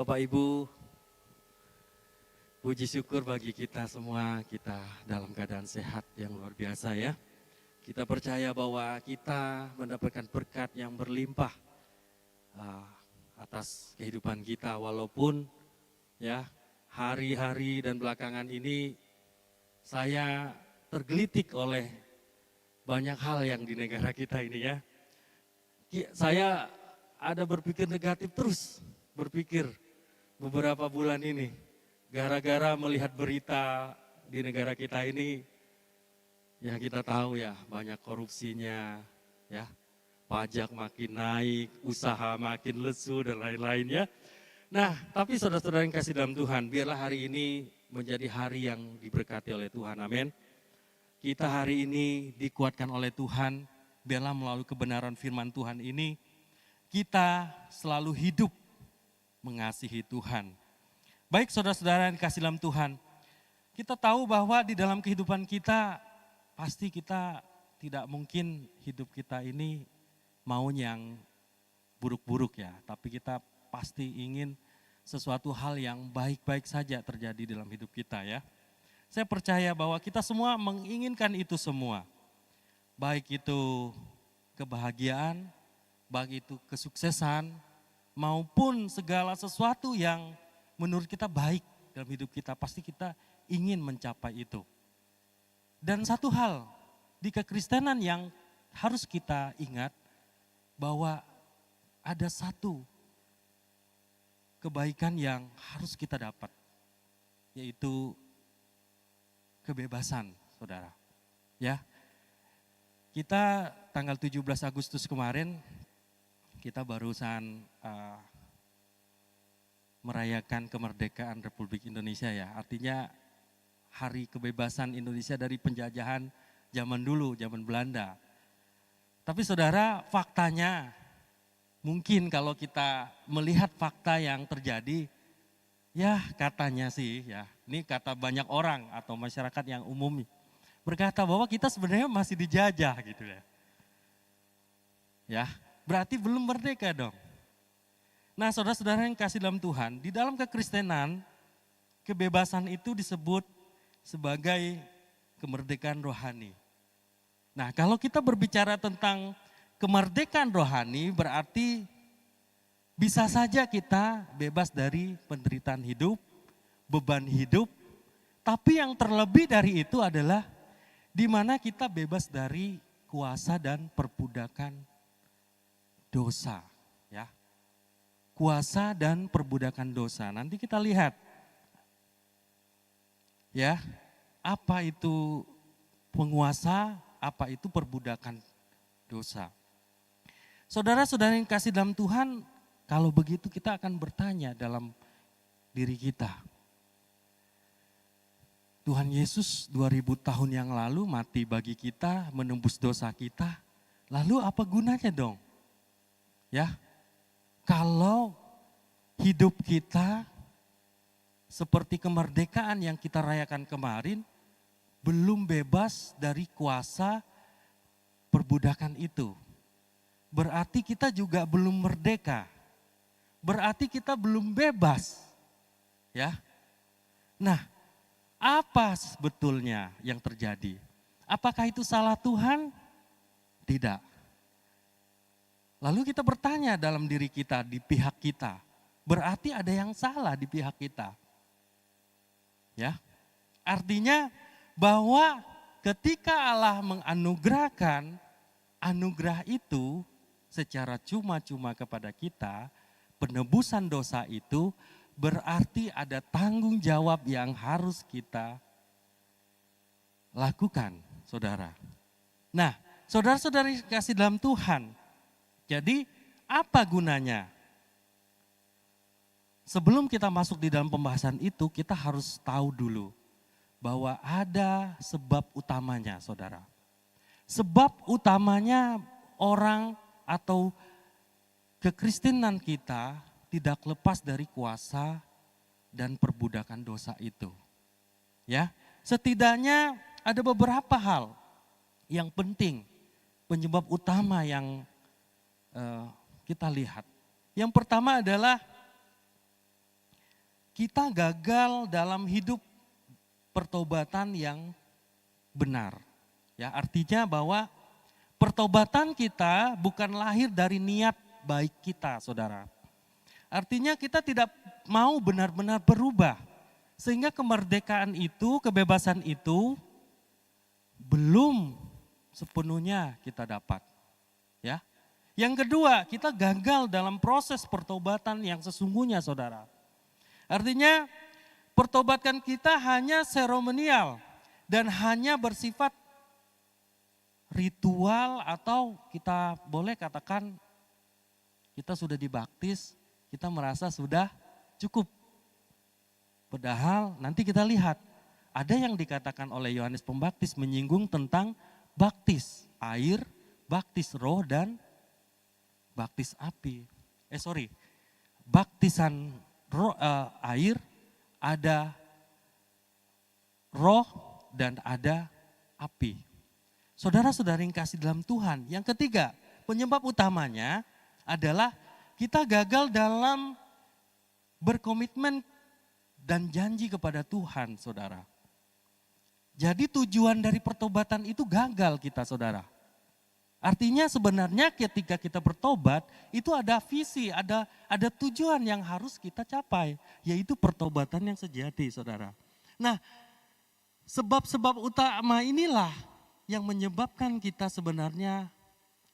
Bapak Ibu, puji syukur bagi kita semua, kita dalam keadaan sehat yang luar biasa ya. Kita percaya bahwa kita mendapatkan berkat yang berlimpah atas kehidupan kita, walaupun ya hari-hari dan belakangan ini saya tergelitik oleh banyak hal yang di negara kita ini ya. Saya ada berpikir negatif terus, berpikir beberapa bulan ini, gara-gara melihat berita di negara kita ini, ya kita tahu ya banyak korupsinya, ya pajak makin naik, usaha makin lesu dan lain-lainnya. Nah, tapi saudara-saudara yang kasih dalam Tuhan, biarlah hari ini menjadi hari yang diberkati oleh Tuhan, amin. Kita hari ini dikuatkan oleh Tuhan, biarlah melalui kebenaran firman Tuhan ini, kita selalu hidup mengasihi Tuhan. Baik saudara-saudara yang dikasih dalam Tuhan, kita tahu bahwa di dalam kehidupan kita, pasti kita tidak mungkin hidup kita ini mau yang buruk-buruk ya. Tapi kita pasti ingin sesuatu hal yang baik-baik saja terjadi dalam hidup kita ya. Saya percaya bahwa kita semua menginginkan itu semua. Baik itu kebahagiaan, baik itu kesuksesan, maupun segala sesuatu yang menurut kita baik dalam hidup kita, pasti kita ingin mencapai itu. Dan satu hal di kekristenan yang harus kita ingat, bahwa ada satu kebaikan yang harus kita dapat, yaitu kebebasan, saudara. Ya, kita tanggal 17 Agustus kemarin, kita barusan merayakan kemerdekaan Republik Indonesia ya. Artinya hari kebebasan Indonesia dari penjajahan zaman dulu, zaman Belanda. Tapi saudara, faktanya mungkin kalau kita melihat fakta yang terjadi, ya katanya sih ya, ini kata banyak orang atau masyarakat yang umum berkata bahwa kita sebenarnya masih dijajah gitu ya. Ya, berarti belum merdeka dong. Nah saudara-saudara yang kasih dalam Tuhan, di dalam kekristenan, kebebasan itu disebut sebagai kemerdekaan rohani. Nah kalau kita berbicara tentang kemerdekaan rohani, berarti bisa saja kita bebas dari penderitaan hidup, beban hidup, tapi yang terlebih dari itu adalah di mana kita bebas dari kuasa dan perbudakan dosa, ya. Kuasa dan perbudakan dosa. Nanti kita lihat, ya, apa itu penguasa, apa itu perbudakan dosa. Saudara-saudara yang kasih dalam Tuhan, kalau begitu kita akan bertanya dalam diri kita. Tuhan Yesus 2000 tahun yang lalu mati bagi kita, menembus dosa kita. Lalu apa gunanya dong? Ya, kalau hidup kita seperti kemerdekaan yang kita rayakan kemarin, belum bebas dari kuasa perbudakan itu. Berarti kita juga belum merdeka. Berarti kita belum bebas. Ya. Nah, apa sebetulnya yang terjadi? Apakah itu salah Tuhan? Tidak. Lalu kita bertanya dalam diri kita, di pihak kita. Berarti ada yang salah di pihak kita. Ya. Artinya bahwa ketika Allah menganugerahkan anugerah itu secara cuma-cuma kepada kita, penebusan dosa itu berarti ada tanggung jawab yang harus kita lakukan, saudara. Nah, saudara-saudari kasih dalam Tuhan, jadi apa gunanya? Sebelum kita masuk di dalam pembahasan itu, kita harus tahu dulu bahwa ada sebab utamanya, saudara. Sebab utamanya orang atau kekristenan kita tidak lepas dari kuasa dan perbudakan dosa itu. Ya, setidaknya ada beberapa hal yang penting, penyebab utama yang kita lihat. Yang pertama adalah kita gagal dalam hidup pertobatan yang benar. Ya, artinya bahwa pertobatan kita bukan lahir dari niat baik kita, saudara. Artinya kita tidak mau benar-benar berubah. Sehingga kemerdekaan itu, kebebasan itu belum sepenuhnya kita dapat. Ya. Yang kedua, kita gagal dalam proses pertobatan yang sesungguhnya, saudara. Artinya pertobatan kita hanya seremonial dan hanya bersifat ritual, atau kita boleh katakan kita sudah dibaptis, kita merasa sudah cukup. Padahal nanti kita lihat, ada yang dikatakan oleh Yohanes Pembaptis menyinggung tentang baptis air, baptis roh, dan baptis api. Baptisan roh, air, ada roh, dan ada api. Saudara-saudara yang kasih dalam Tuhan, yang ketiga, penyebab utamanya adalah kita gagal dalam berkomitmen dan janji kepada Tuhan, saudara. Jadi tujuan dari pertobatan itu gagal kita, saudara. Artinya sebenarnya ketika kita bertobat, itu ada visi, ada tujuan yang harus kita capai, yaitu pertobatan yang sejati, saudara. Nah, sebab-sebab utama inilah yang menyebabkan kita sebenarnya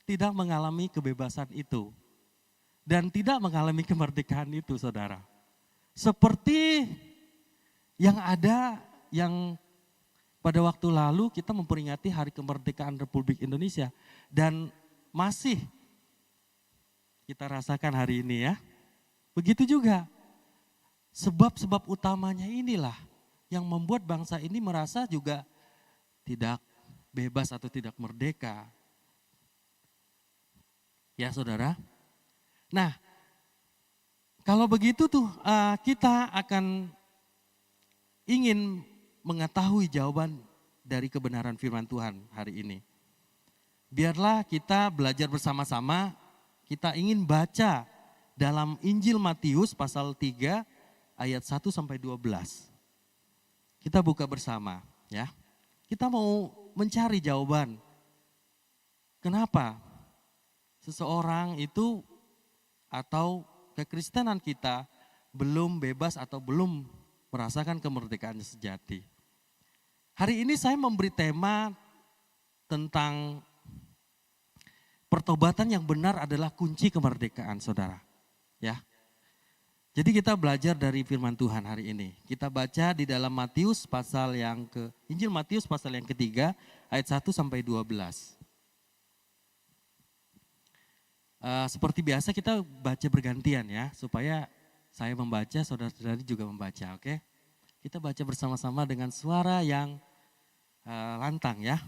tidak mengalami kebebasan itu. Dan tidak mengalami kemerdekaan itu, saudara. Seperti yang pada waktu lalu kita memperingati Hari Kemerdekaan Republik Indonesia. Dan masih kita rasakan hari ini ya. Begitu juga sebab-sebab utamanya inilah yang membuat bangsa ini merasa juga tidak bebas atau tidak merdeka. Ya, saudara. Nah, kalau begitu tuh kita akan ingin mengetahui jawaban dari kebenaran firman Tuhan hari ini. Biarlah kita belajar bersama-sama, kita ingin baca dalam Injil Matius pasal 3 ayat 1 sampai 12. Kita buka bersama ya. Kita mau mencari jawaban. Kenapa seseorang itu atau kekristenan kita belum bebas atau belum merasakan kemerdekaan sejati. Hari ini saya memberi tema tentang pertobatan yang benar adalah kunci kemerdekaan, saudara. Ya. Jadi kita belajar dari firman Tuhan hari ini. Kita baca di dalam Injil Matius pasal yang ketiga ayat 1 sampai 12. Seperti biasa kita baca bergantian ya, supaya saya membaca, saudara-saudari juga membaca, oke? Kita baca bersama-sama dengan suara yang lantang ya.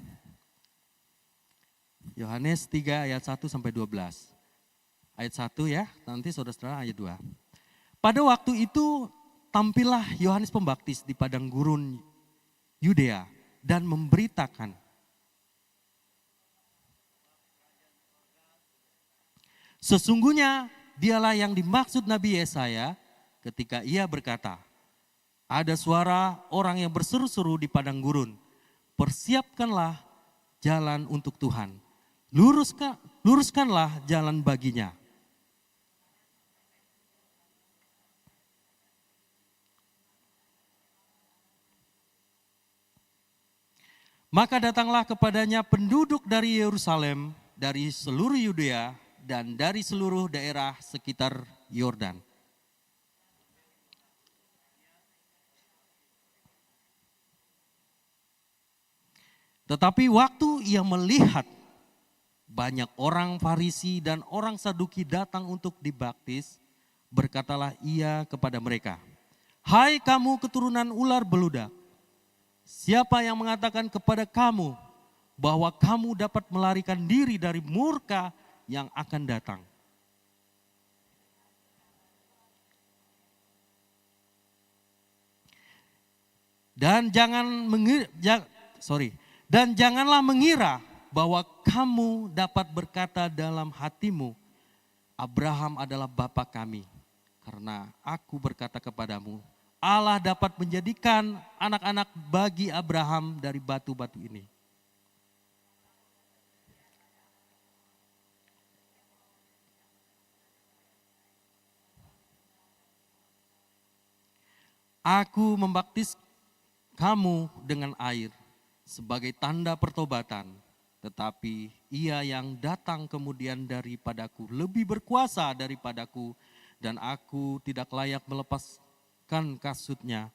Yohanes 3 ayat 1 sampai 12. Ayat 1 ya, nanti saudara-saudara ayat 2. Pada waktu itu tampillah Yohanes Pembaptis di padang gurun Yudea dan memberitakan, sesungguhnya dialah yang dimaksud Nabi Yesaya ketika ia berkata, ada suara orang yang berseru-seru di padang gurun, persiapkanlah jalan untuk Tuhan, luruskanlah jalan baginya. Maka datanglah kepadanya penduduk dari Yerusalem, dari seluruh Yudea, dan dari seluruh daerah sekitar Yordan. Tetapi waktu ia melihat banyak orang Farisi dan orang Saduki datang untuk dibaptis, berkatalah ia kepada mereka, hai kamu keturunan ular beludak, siapa yang mengatakan kepada kamu bahwa kamu dapat melarikan diri dari murka yang akan datang? Dan janganlah mengira bahwa kamu dapat berkata dalam hatimu, Abraham adalah bapa kami. Karena aku berkata kepadamu, Allah dapat menjadikan anak-anak bagi Abraham dari batu-batu ini. Aku membaptis kamu dengan air sebagai tanda pertobatan, tetapi ia yang datang kemudian daripadaku lebih berkuasa daripadaku, dan aku tidak layak melepaskan kasutnya.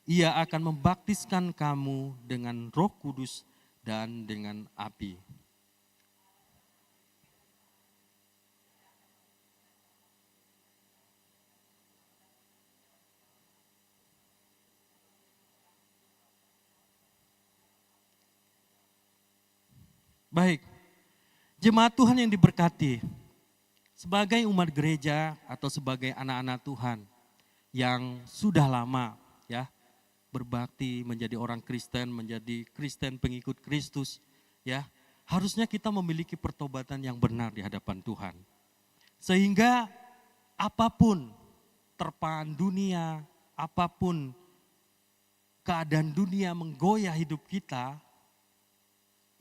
Ia akan membaptiskan kamu dengan Roh Kudus dan dengan api. Baik, jemaat Tuhan yang diberkati, sebagai umat gereja atau sebagai anak-anak Tuhan yang sudah lama ya berbakti menjadi orang Kristen, menjadi Kristen pengikut Kristus ya, harusnya kita memiliki pertobatan yang benar di hadapan Tuhan. Sehingga apapun terpaan dunia, apapun keadaan dunia menggoyah hidup kita,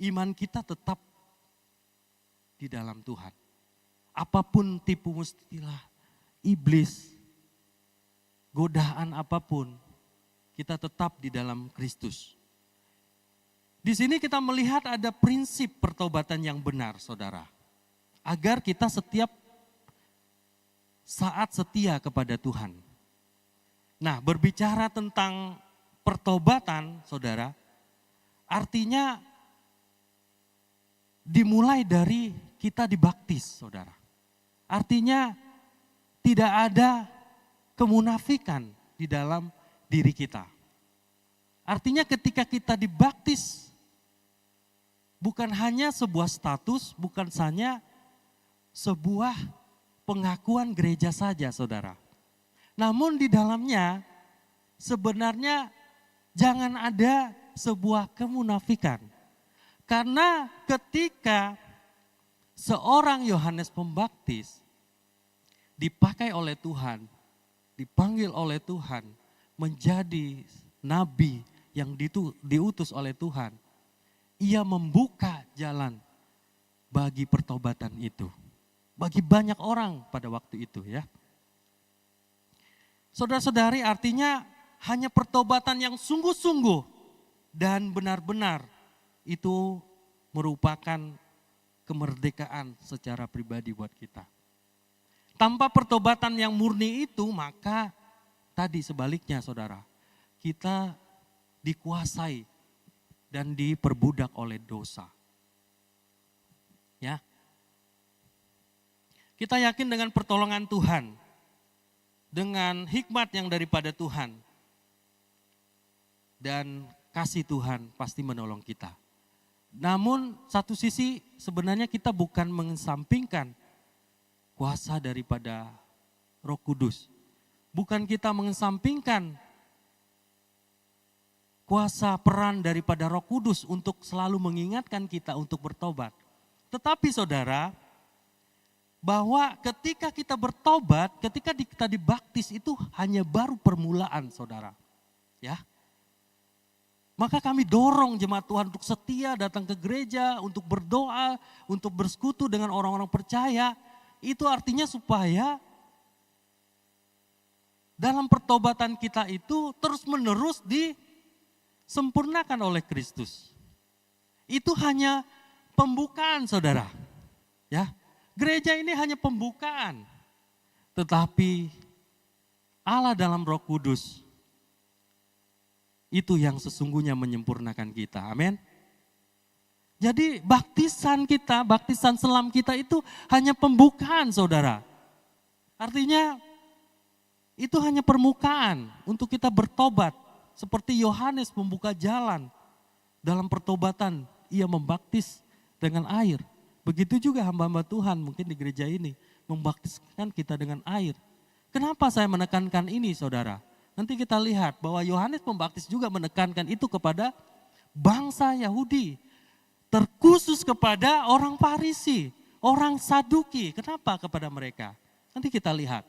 iman kita tetap di dalam Tuhan. Apapun tipu muslihat iblis, godaan apapun, kita tetap di dalam Kristus. Di sini kita melihat ada prinsip pertobatan yang benar, saudara. Agar kita setiap saat setia kepada Tuhan. Nah, berbicara tentang pertobatan, saudara, artinya dimulai dari kita dibaptis, saudara. Artinya tidak ada kemunafikan di dalam diri kita. Artinya ketika kita dibaptis, bukan hanya sebuah status, bukan hanya sebuah pengakuan gereja saja, saudara. Namun di dalamnya sebenarnya jangan ada sebuah kemunafikan. Karena ketika seorang Yohanes Pembaptis dipakai oleh Tuhan, dipanggil oleh Tuhan menjadi nabi yang diutus oleh Tuhan, ia membuka jalan bagi pertobatan itu. Bagi banyak orang pada waktu itu ya. Saudara-saudari, artinya hanya pertobatan yang sungguh-sungguh dan benar-benar itu merupakan kemerdekaan secara pribadi buat kita. Tanpa pertobatan yang murni itu, maka tadi sebaliknya, saudara, kita dikuasai dan diperbudak oleh dosa. Ya. Kita yakin dengan pertolongan Tuhan, dengan hikmat yang daripada Tuhan, dan kasih Tuhan pasti menolong kita. Namun satu sisi sebenarnya kita bukan mengesampingkan kuasa daripada Roh Kudus. Bukan kita mengesampingkan kuasa peran daripada Roh Kudus untuk selalu mengingatkan kita untuk bertobat. Tetapi saudara, bahwa ketika kita bertobat, ketika kita dibaptis itu hanya baru permulaan, saudara. Ya. Maka kami dorong jemaat Tuhan untuk setia datang ke gereja, untuk berdoa, untuk bersekutu dengan orang-orang percaya. Itu artinya supaya dalam pertobatan kita itu terus menerus disempurnakan oleh Kristus. Itu hanya pembukaan, saudara. Ya, gereja ini hanya pembukaan. Tetapi Allah dalam Roh Kudus itu yang sesungguhnya menyempurnakan kita. Amin. Jadi baptisan kita, baptisan selam kita itu hanya pembukaan, saudara. Artinya itu hanya permukaan untuk kita bertobat. Seperti Yohanes membuka jalan dalam pertobatan, ia membaptis dengan air. Begitu juga hamba-hamba Tuhan mungkin di gereja ini membaptiskan kita dengan air. Kenapa saya menekankan ini, saudara? Nanti kita lihat bahwa Yohanes Pembaptis juga menekankan itu kepada bangsa Yahudi. Terkhusus kepada orang Farisi, orang Saduki. Kenapa kepada mereka? Nanti kita lihat.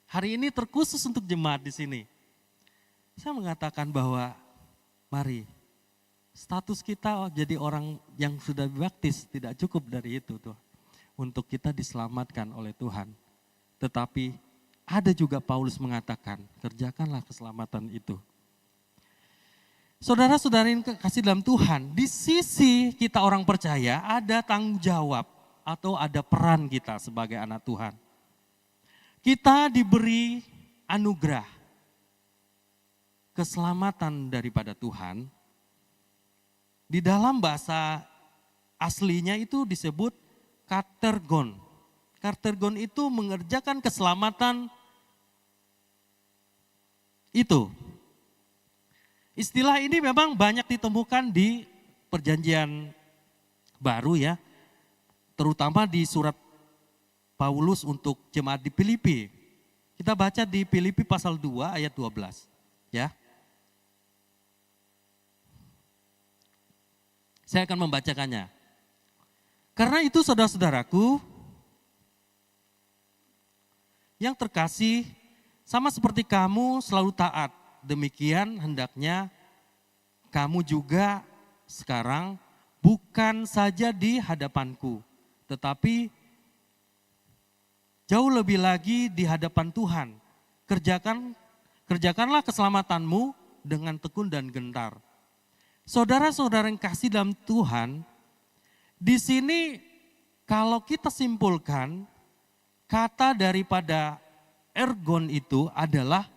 hari ini terkhusus untuk jemaat di sini. Saya mengatakan bahwa mari status kita jadi orang yang sudah baptis tidak cukup dari itu tuh. Untuk kita diselamatkan oleh Tuhan. Tetapi ada juga Paulus mengatakan, kerjakanlah keselamatan itu. Saudara-saudara yang kasih dalam Tuhan, di sisi kita orang percaya ada tanggung jawab atau ada peran kita sebagai anak Tuhan. Kita diberi anugerah, keselamatan daripada Tuhan. Di dalam bahasa aslinya itu disebut katergon. Katergon itu mengerjakan keselamatan itu. Istilah ini memang banyak ditemukan di Perjanjian Baru ya, terutama di surat Paulus untuk jemaat di Filipi. Kita baca di Filipi pasal 2 ayat 12 ya. Saya akan membacakannya. Karena itu saudara-saudaraku yang terkasih, sama seperti kamu selalu taat, demikian hendaknya kamu juga sekarang bukan saja di hadapanku, tetapi jauh lebih lagi di hadapan Tuhan. Kerjakanlah keselamatanmu dengan tekun dan gentar. Saudara-saudara yang kasih dalam Tuhan, di sini kalau kita simpulkan, kata daripada ergon itu adalah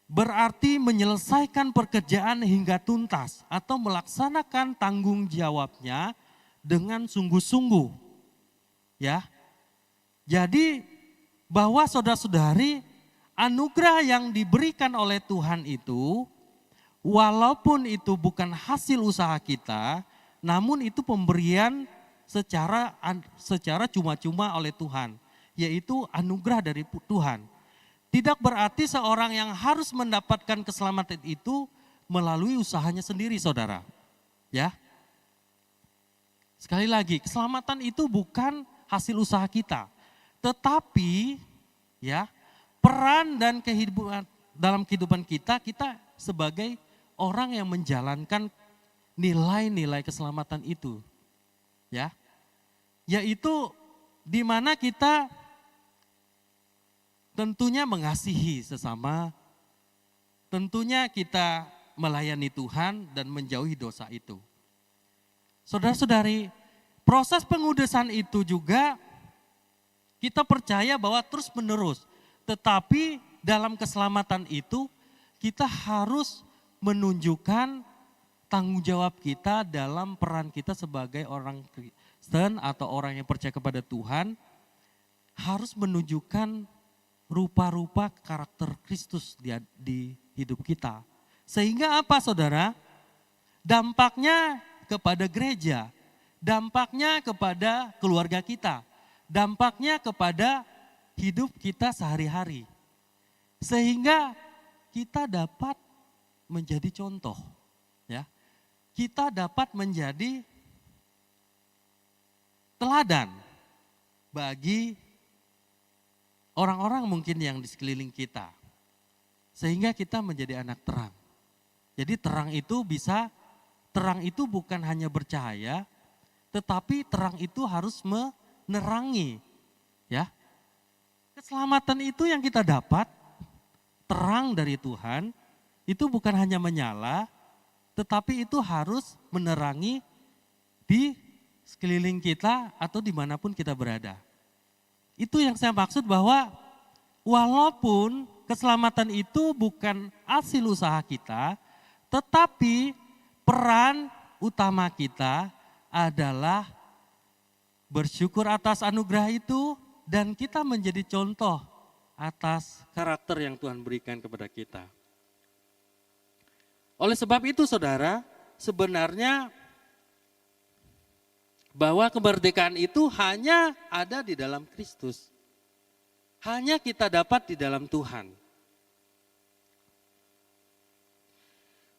berarti menyelesaikan pekerjaan hingga tuntas atau melaksanakan tanggung jawabnya dengan sungguh-sungguh. Ya. Jadi bahwa saudara-saudari, anugerah yang diberikan oleh Tuhan itu walaupun itu bukan hasil usaha kita, namun itu pemberian secara cuma-cuma oleh Tuhan, yaitu anugerah dari Tuhan. Tidak berarti seorang yang harus mendapatkan keselamatan itu melalui usahanya sendiri, saudara. Ya. Sekali lagi, keselamatan itu bukan hasil usaha kita, tetapi ya, peran dan kehidupan dalam kehidupan kita sebagai orang yang menjalankan nilai-nilai keselamatan itu. Ya. Yaitu di mana kita tentunya mengasihi sesama, tentunya kita melayani Tuhan dan menjauhi dosa itu. Saudara-saudari, proses pengudusan itu juga kita percaya bahwa terus menerus. Tetapi dalam keselamatan itu kita harus menunjukkan tanggung jawab kita dalam peran kita sebagai orang Kristen atau orang yang percaya kepada Tuhan, harus menunjukkan rupa-rupa karakter Kristus di hidup kita. Sehingga apa, saudara? Dampaknya kepada gereja, dampaknya kepada keluarga kita, dampaknya kepada hidup kita sehari-hari. Sehingga kita dapat menjadi contoh, ya. Kita dapat menjadi teladan bagi orang-orang mungkin yang di sekeliling kita. Sehingga kita menjadi anak terang. Jadi terang itu bukan hanya bercahaya, tetapi terang itu harus menerangi. Ya. Keselamatan itu yang kita dapat, terang dari Tuhan, itu bukan hanya menyala, tetapi itu harus menerangi di sekeliling kita atau dimanapun kita berada. Itu yang saya maksud bahwa walaupun keselamatan itu bukan hasil usaha kita, tetapi peran utama kita adalah bersyukur atas anugerah itu dan kita menjadi contoh atas karakter yang Tuhan berikan kepada kita. Oleh sebab itu saudara, sebenarnya bahwa kemerdekaan itu hanya ada di dalam Kristus. Hanya kita dapat di dalam Tuhan.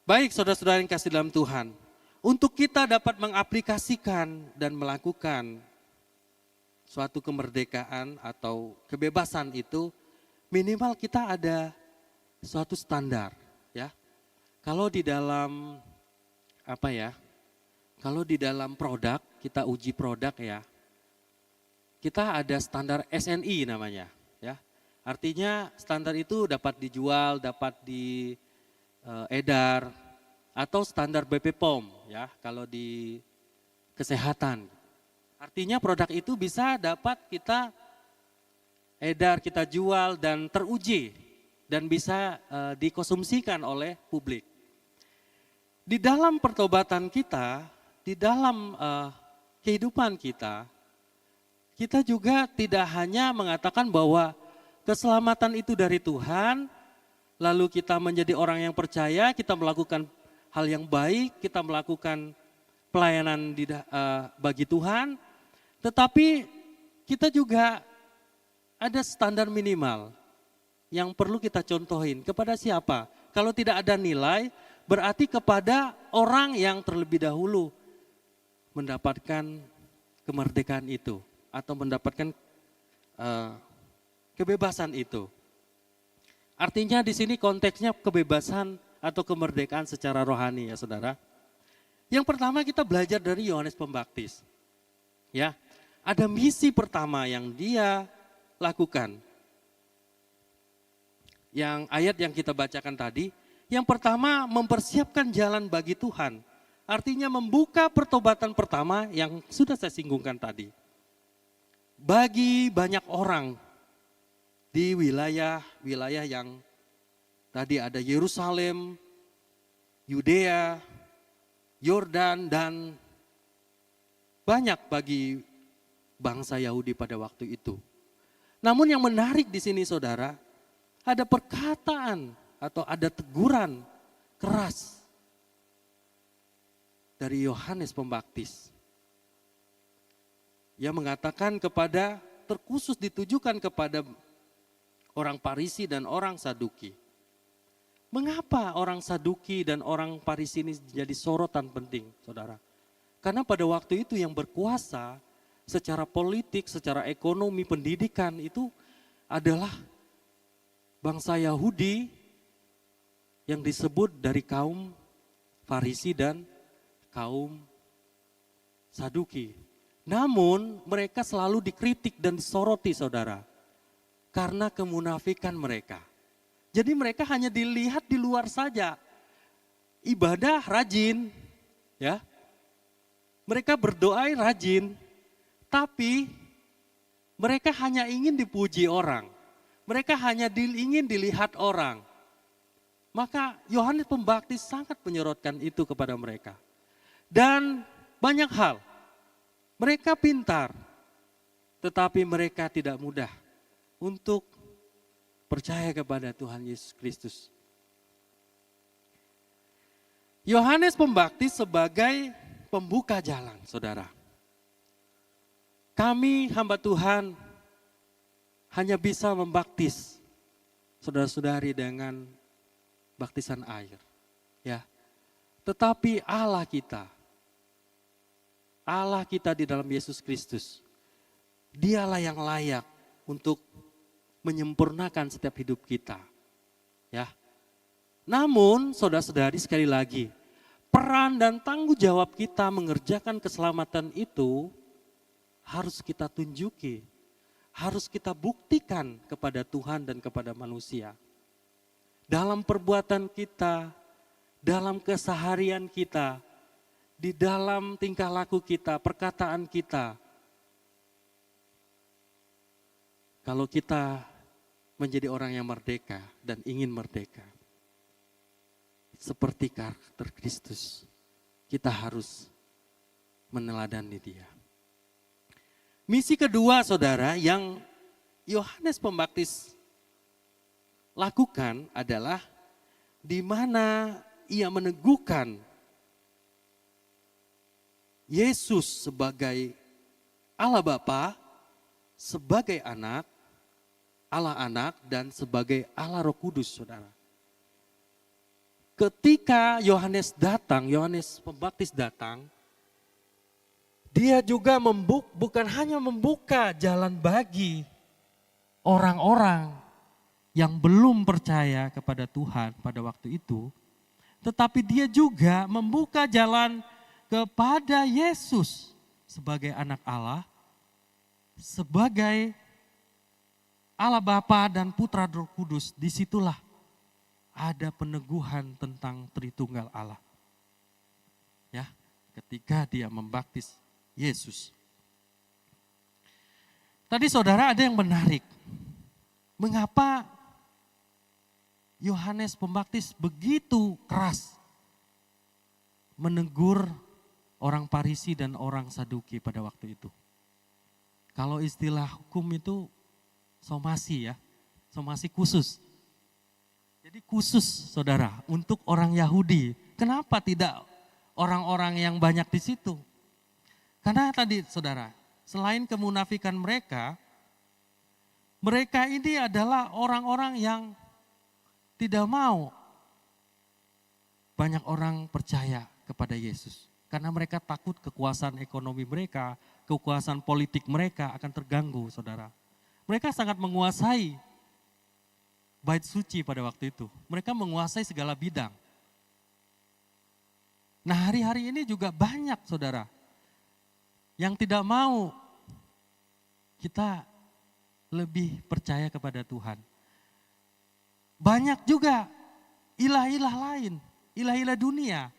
Baik saudara-saudara yang kasih dalam Tuhan, untuk kita dapat mengaplikasikan dan melakukan suatu kemerdekaan atau kebebasan itu, minimal kita ada suatu standar, ya. Kalau di dalam apa ya? Kalau di dalam produk, kita uji produk ya. Kita ada standar SNI namanya, ya. Artinya standar itu dapat dijual, dapat diedar atau standar BP POM ya kalau di kesehatan. Artinya produk itu bisa dapat kita edar, kita jual dan teruji dan bisa dikonsumsikan oleh publik. Di dalam pertobatan kita, di dalam kehidupan kita juga tidak hanya mengatakan bahwa keselamatan itu dari Tuhan, lalu kita menjadi orang yang percaya, kita melakukan hal yang baik, kita melakukan pelayanan bagi Tuhan, tetapi kita juga ada standar minimal yang perlu kita contohin. Kepada siapa? Kalau tidak ada nilai, berarti kepada orang yang terlebih dahulu mendapatkan kemerdekaan itu atau mendapatkan kebebasan itu. Artinya di sini konteksnya kebebasan atau kemerdekaan secara rohani ya saudara. Yang pertama kita belajar dari Yohanes Pembaptis. Ya, ada misi pertama yang dia lakukan. Yang ayat yang kita bacakan tadi, yang pertama mempersiapkan jalan bagi Tuhan. Artinya membuka pertobatan pertama yang sudah saya singgungkan tadi. Bagi banyak orang di wilayah yang tadi ada Yerusalem, Yudea, Yordan dan banyak bagi bangsa Yahudi pada waktu itu. Namun yang menarik di sini saudara, ada perkataan atau ada teguran keras dari Yohanes Pembaptis. Ia mengatakan terkhusus ditujukan kepada orang Farisi dan orang Saduki. Mengapa orang Saduki dan orang Farisi ini jadi sorotan penting, saudara? Karena pada waktu itu yang berkuasa secara politik, secara ekonomi, pendidikan itu adalah bangsa Yahudi yang disebut dari kaum Farisi dan kaum Saduki. Namun mereka selalu dikritik dan disoroti saudara. Karena kemunafikan mereka. Jadi mereka hanya dilihat di luar saja. Ibadah rajin, ya. Mereka berdoa rajin, tapi mereka hanya ingin dipuji orang. Mereka hanya ingin dilihat orang. Maka Yohanes Pembaptis sangat menyorotkan itu kepada mereka. Dan banyak hal. Mereka pintar, tetapi mereka tidak mudah untuk percaya kepada Tuhan Yesus Kristus. Yohanes Pembaptis sebagai pembuka jalan, saudara. Kami hamba Tuhan hanya bisa membaptis saudara-saudari dengan baptisan air, ya. Tetapi Allah kita di dalam Yesus Kristus, dialah yang layak untuk menyempurnakan setiap hidup kita. Ya. Namun saudara-saudari sekali lagi, peran dan tanggung jawab kita mengerjakan keselamatan itu harus kita tunjuki, harus kita buktikan kepada Tuhan dan kepada manusia. Dalam perbuatan kita, dalam keseharian kita, di dalam tingkah laku kita, perkataan kita. Kalau kita menjadi orang yang merdeka dan ingin merdeka, seperti karakter Kristus, kita harus meneladani Dia. Misi kedua saudara yang Yohanes Pembaptis lakukan adalah di mana ia meneguhkan Yesus sebagai Allah Bapa, sebagai anak, Allah anak, dan sebagai Allah Roh Kudus, saudara. Ketika Yohanes Pembaptis datang, dia juga bukan hanya membuka jalan bagi orang-orang yang belum percaya kepada Tuhan pada waktu itu, tetapi dia juga membuka jalan kepada Yesus sebagai anak Allah, sebagai Allah Bapa dan Putra Roh Kudus. Disitulah ada peneguhan tentang Tritunggal Allah. Ya, ketika dia membaptis Yesus. Tadi saudara ada yang menarik. Mengapa Yohanes Pembaptis begitu keras menegur orang Farisi dan orang Saduki pada waktu itu? Kalau istilah hukum itu somasi ya, somasi khusus. Jadi khusus saudara untuk orang Yahudi. Kenapa tidak orang-orang yang banyak di situ? Karena tadi saudara, selain kemunafikan mereka ini adalah orang-orang yang tidak mau banyak orang percaya kepada Yesus. Karena mereka takut kekuasaan ekonomi mereka, kekuasaan politik mereka akan terganggu saudara. Mereka sangat menguasai bait suci pada waktu itu. Mereka menguasai segala bidang. Nah hari-hari ini juga banyak saudara yang tidak mau kita lebih percaya kepada Tuhan. Banyak juga ilah-ilah lain, ilah-ilah dunia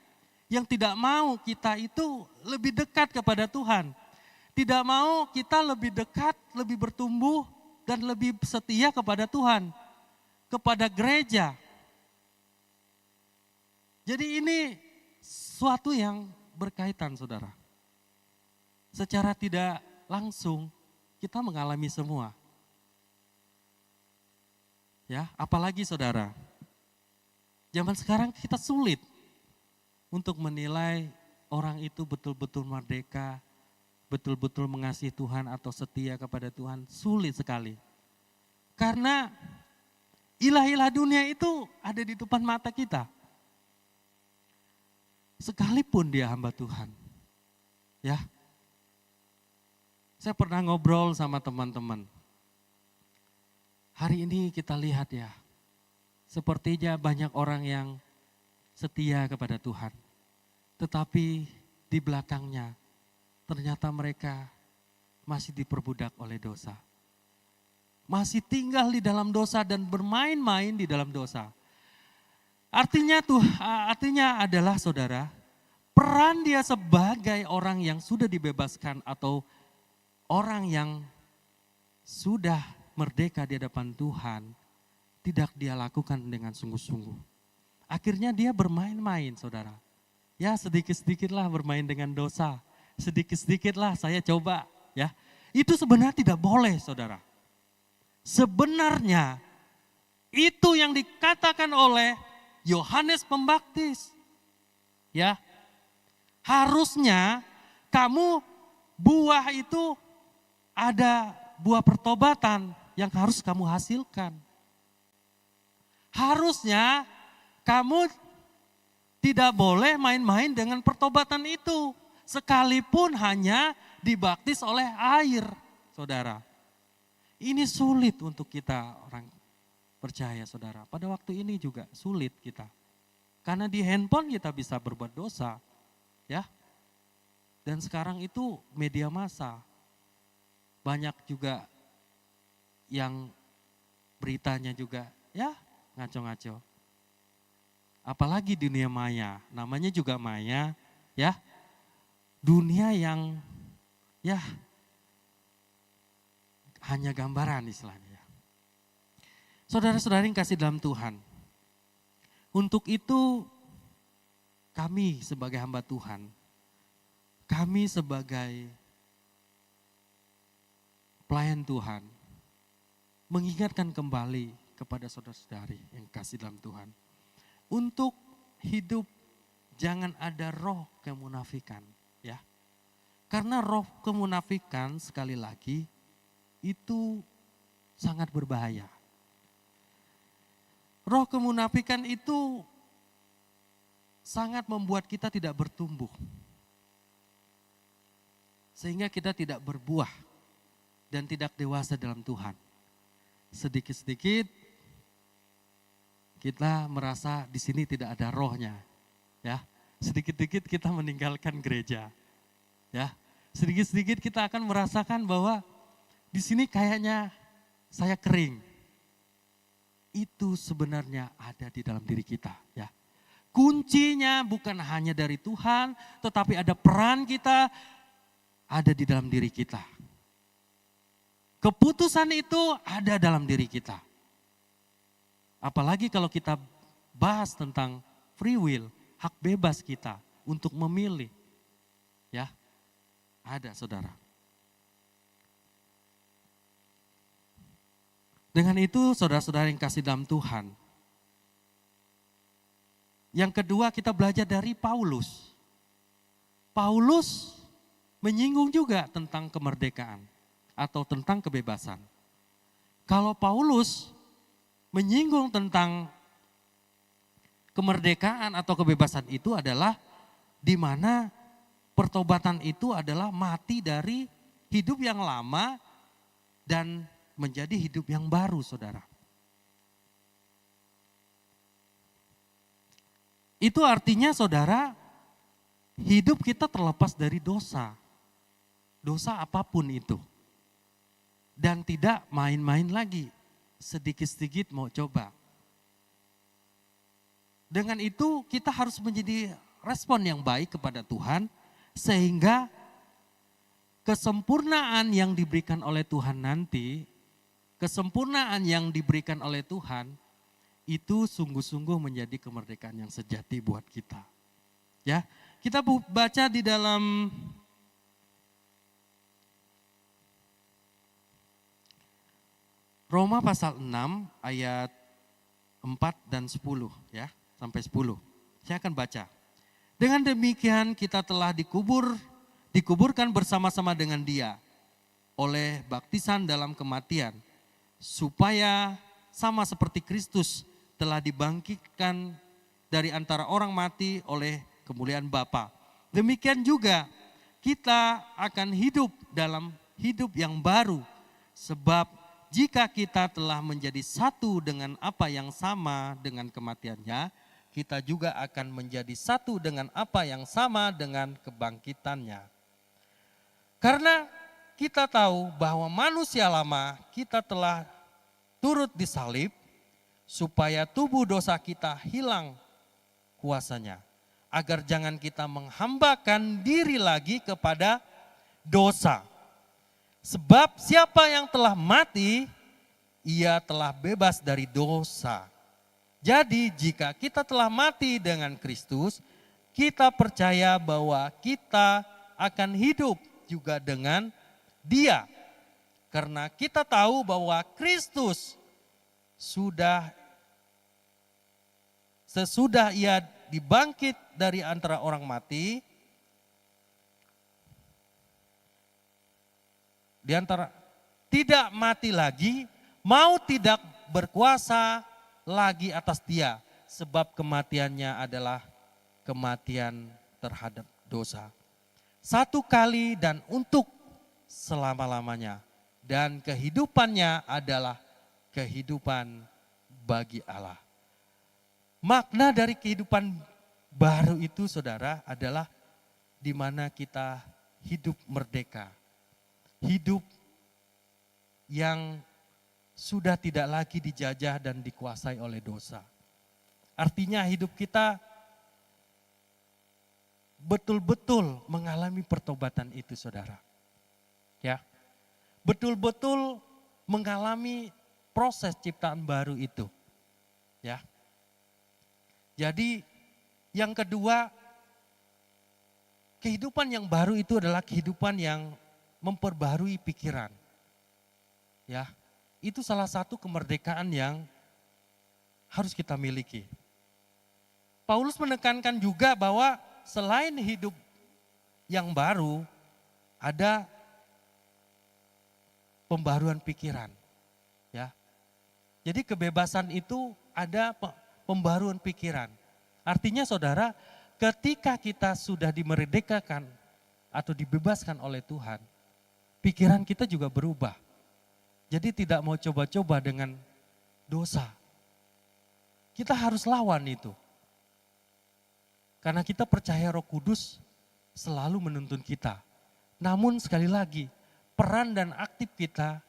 yang tidak mau kita itu lebih dekat kepada Tuhan. Tidak mau kita lebih dekat, lebih bertumbuh dan lebih setia kepada Tuhan, kepada gereja. Jadi ini suatu yang berkaitan saudara. Secara tidak langsung kita mengalami semua. Ya, apalagi saudara, zaman sekarang kita sulit untuk menilai orang itu betul-betul merdeka, betul-betul mengasihi Tuhan atau setia kepada Tuhan, sulit sekali. Karena ilah-ilah dunia itu ada di depan mata kita. Sekalipun dia hamba Tuhan. Ya. Saya pernah ngobrol sama teman-teman. Hari ini kita lihat ya, sepertinya banyak orang yang setia kepada Tuhan. Tetapi di belakangnya ternyata mereka masih diperbudak oleh dosa. Masih tinggal di dalam dosa dan bermain-main di dalam dosa. Artinya adalah saudara, peran dia sebagai orang yang sudah dibebaskan atau orang yang sudah merdeka di hadapan Tuhan, tidak dia lakukan dengan sungguh-sungguh. Akhirnya dia bermain-main saudara. Ya sedikit-sedikitlah bermain dengan dosa. Sedikit-sedikitlah saya coba ya. Itu sebenarnya tidak boleh saudara. Sebenarnya itu yang dikatakan oleh Yohanes Pembaptis. Ya. Harusnya kamu buah itu ada buah pertobatan yang harus kamu hasilkan. Harusnya kamu tidak boleh main-main dengan pertobatan itu. Sekalipun hanya dibaptis oleh air, saudara. Ini sulit untuk kita orang percaya, saudara. Pada waktu ini juga sulit kita. Karena di handphone kita bisa berbuat dosa, ya. Dan sekarang itu media massa. Banyak juga yang beritanya juga, ya, ngaco-ngaco. Apalagi dunia maya, namanya juga maya, ya. Dunia yang ya hanya gambaran istilahnya. Saudara-saudara yang kasih dalam Tuhan. Untuk itu kami sebagai hamba Tuhan, kami sebagai pelayan Tuhan, mengingatkan kembali kepada saudara-saudari yang kasih dalam Tuhan. Untuk hidup jangan ada roh kemunafikan, ya. Karena roh kemunafikan sekali lagi itu sangat berbahaya. Roh kemunafikan itu sangat membuat kita tidak bertumbuh. Sehingga kita tidak berbuah dan tidak dewasa dalam Tuhan. Sedikit-sedikit kita merasa di sini tidak ada rohnya, ya. Sedikit-sedikit kita meninggalkan gereja, ya. Sedikit-sedikit kita akan merasakan bahwa di sini kayaknya saya kering. Itu sebenarnya ada di dalam diri kita, ya. Kuncinya bukan hanya dari Tuhan, tetapi ada peran kita ada di dalam diri kita. Keputusan itu ada dalam diri kita. Apalagi kalau kita bahas tentang free will, hak bebas kita untuk memilih. Ya, ada saudara. Dengan itu saudara-saudara yang kasih dalam Tuhan. Yang kedua kita belajar dari Paulus. Paulus menyinggung juga tentang kemerdekaan atau tentang kebebasan. Kalau Paulus menyinggung tentang kemerdekaan atau kebebasan itu adalah di mana pertobatan itu adalah mati dari hidup yang lama dan menjadi hidup yang baru, saudara. Itu artinya, saudara, hidup kita terlepas dari dosa. Dosa apapun itu. Dan tidak main-main lagi. Sedikit-sedikit mau coba. Dengan itu kita harus menjadi respon yang baik kepada Tuhan, sehingga kesempurnaan yang diberikan oleh Tuhan nanti, kesempurnaan yang diberikan oleh Tuhan, itu sungguh-sungguh menjadi kemerdekaan yang sejati buat kita. Ya, kita baca di dalam Roma pasal 6 ayat 4 dan 10 ya, sampai 10. Saya akan baca. Dengan demikian kita telah dikuburkan bersama-sama dengan Dia oleh baptisan dalam kematian, supaya sama seperti Kristus telah dibangkitkan dari antara orang mati oleh kemuliaan Bapa. Demikian juga kita akan hidup dalam hidup yang baru, sebab jika kita telah menjadi satu dengan apa yang sama dengan kematiannya, kita juga akan menjadi satu dengan apa yang sama dengan kebangkitannya. Karena kita tahu bahwa manusia lama kita telah turut disalib, supaya tubuh dosa kita hilang kuasanya, agar jangan kita menghambakan diri lagi kepada dosa. Sebab siapa yang telah mati, ia telah bebas dari dosa. Jadi jika kita telah mati dengan Kristus, kita percaya bahwa kita akan hidup juga dengan Dia. Karena kita tahu bahwa Kristus sesudah Ia dibangkit dari antara orang mati, di antara tidak mati lagi, mau tidak berkuasa lagi atas dia, sebab kematiannya adalah kematian terhadap dosa. Satu kali dan untuk selama-lamanya, dan kehidupannya adalah kehidupan bagi Allah. Makna dari kehidupan baru itu, saudara, adalah di mana kita hidup merdeka. Hidup yang sudah tidak lagi dijajah dan dikuasai oleh dosa. Artinya hidup kita betul-betul mengalami pertobatan itu, saudara. Ya, betul-betul mengalami proses ciptaan baru itu. Ya, jadi yang kedua, kehidupan yang baru itu adalah kehidupan yang memperbarui pikiran. Ya, itu salah satu kemerdekaan yang harus kita miliki. Paulus menekankan juga bahwa selain hidup yang baru, ada pembaruan pikiran. Ya, jadi kebebasan itu ada pembaruan pikiran. Artinya, saudara, ketika kita sudah dimerdekakan atau dibebaskan oleh Tuhan, pikiran kita juga berubah. Jadi tidak mau coba-coba dengan dosa. kita harus lawan itu. Karena kita percaya Roh Kudus selalu menuntun kita. Namun sekali lagi, peran dan aktif kita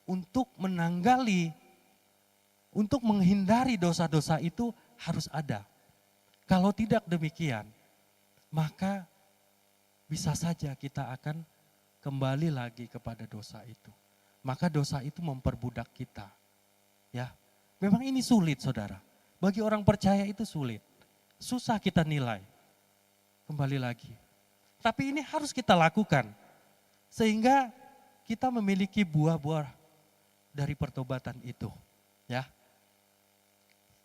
untuk menanggali, untuk menghindari dosa-dosa itu harus ada. Kalau tidak demikian, maka bisa saja kita akan kembali lagi kepada dosa itu. Maka dosa itu memperbudak kita. Ya, memang ini sulit saudara. Bagi orang percaya itu sulit. Susah kita nilai. Kembali lagi. Tapi ini harus kita lakukan. Sehingga kita memiliki buah-buah dari pertobatan itu. Ya.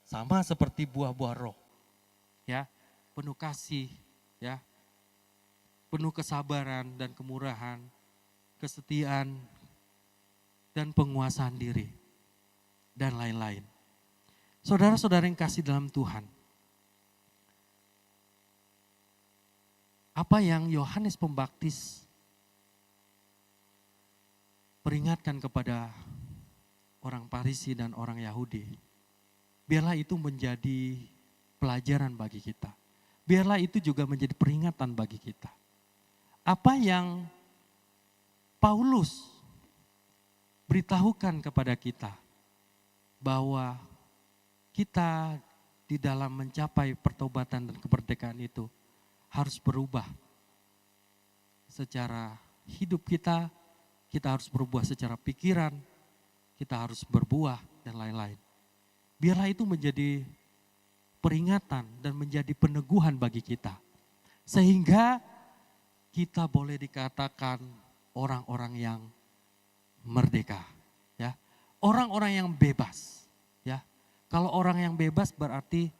Sama seperti buah-buah roh. Ya, penuh kasih, ya. Penuh kesabaran dan kemurahan, kesetiaan dan penguasaan diri dan lain-lain. Saudara-saudara yang kasih dalam Tuhan, apa yang Yohanes Pembaptis peringatkan kepada orang Farisi dan orang Yahudi, biarlah itu menjadi pelajaran bagi kita. Biarlah itu juga menjadi peringatan bagi kita. Apa yang Paulus beritahukan kepada kita, bahwa kita di dalam mencapai pertobatan dan kemerdekaan itu harus berubah secara hidup kita harus berubah secara pikiran, kita harus berbuah dan lain-lain. Biarlah itu menjadi peringatan dan menjadi peneguhan bagi kita. Sehingga kita boleh dikatakan orang-orang yang merdeka, ya. Orang-orang yang bebas, ya. Kalau orang yang bebas berarti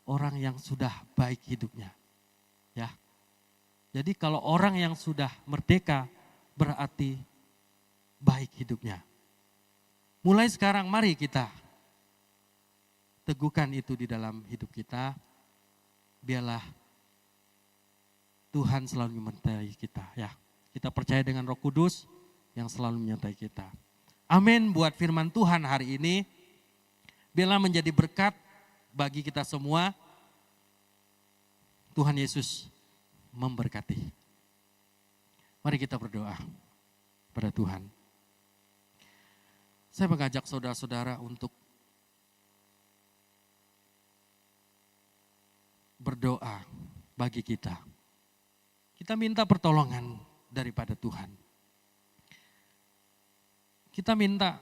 orang yang sudah baik hidupnya, ya. Jadi kalau orang yang sudah merdeka berarti baik hidupnya. Mulai sekarang mari kita teguhkan itu di dalam hidup kita. Biarlah Tuhan selalu menyertai kita, ya. Kita percaya dengan Roh Kudus yang selalu menyertai kita. Amin buat firman Tuhan hari ini. Biarlah menjadi berkat bagi kita semua. Tuhan Yesus memberkati. Mari kita berdoa pada Tuhan. Saya mengajak saudara-saudara untuk berdoa bagi kita. Kita minta pertolongan daripada Tuhan. Kita minta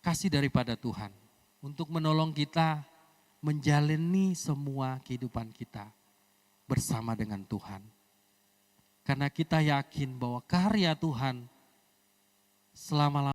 kasih daripada Tuhan untuk menolong kita menjalani semua kehidupan kita bersama dengan Tuhan. Karena kita yakin bahwa karya Tuhan selama-lamanya